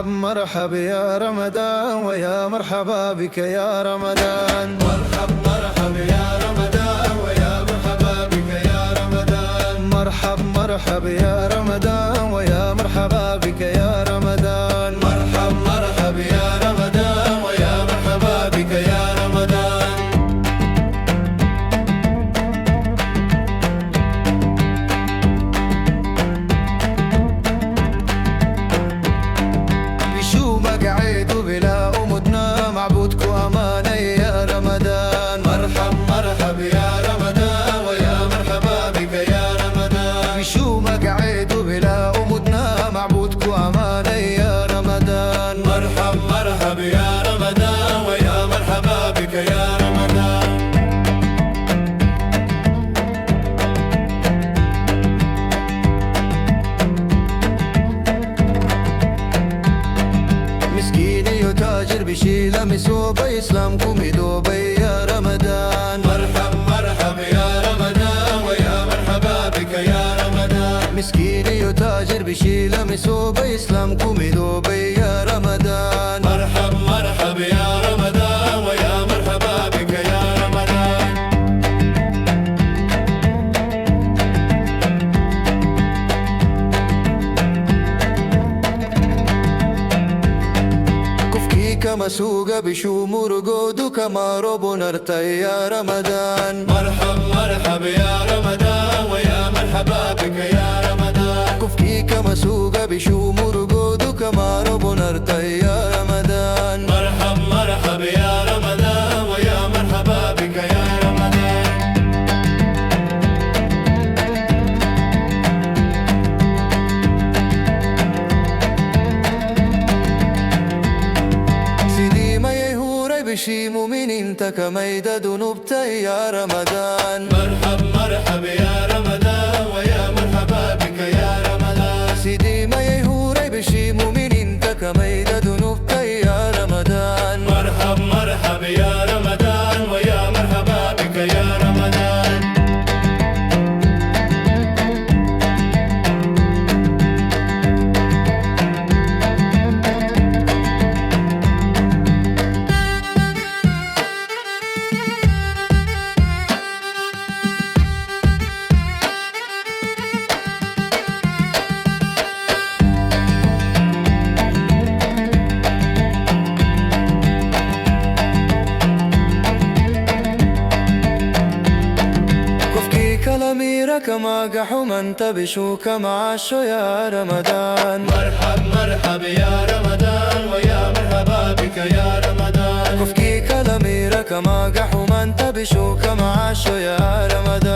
مرحب يا رمضان ويا مرحبا بك يا رمضان. مرحب مرحب يا رمضان ويا مرحبا بك يا رمضان. مرحب يا رمضان ويا مرحبا بك يا رمضان. مرحب يا رمضان ويا مرحبا بك يا رمضان. بشو مقعد وبلا أمودنا معبودكو أمانة يا رمضان. مرحب يا رمضان ويا مرحبا بك يا رمضان. بشو مقعد وبلا أمودنا معبودكو أمانة يا رمضان. مرحب يا رمضان ويا مرحبا بك يا رمضان. مسكيني وتاجر بشيلة مسوبة إسلامكم يدوبي يا رمضان. مرحب يا رمضان ويا مرحبا بك يا رمضان. مسكيني وتاجر بشيلة مسوبة إسلامكم يدوبي يا رمضان. مرحب يا رمضان ويا مرحبا بك يا رمضان. كفكيك مسوقة بشو مرقود كما روبو نرتي يا رمضان. مرحب يا رمضان ويا مرحبا بك يا رمضان. كفكيك مسوقة بشو مرقود كما روبو نرتي يا رمضان. مرحب يا رمضان ويا مرحبا بك يا رمضان. سيدي ما يهوري بشي مؤمنين تكميد ذنوبتي يا رمضان. مرحب يا رمضان ويا مرحبا بك يا رمضان. سيدي ما يهوري بشي مؤمنين تكميد ذنوبتي يا رمضان. مرحب يا رمضان ويا مرحبا بك يا رمضان. كلاميرك ما قحو من تبشوك معاشو يا رمضان. مرحب يا رمضان ويا مرحبا بك يا رمضان. كفكي كلاميرك ما قحو من تبشوك معاشو يا رمضان.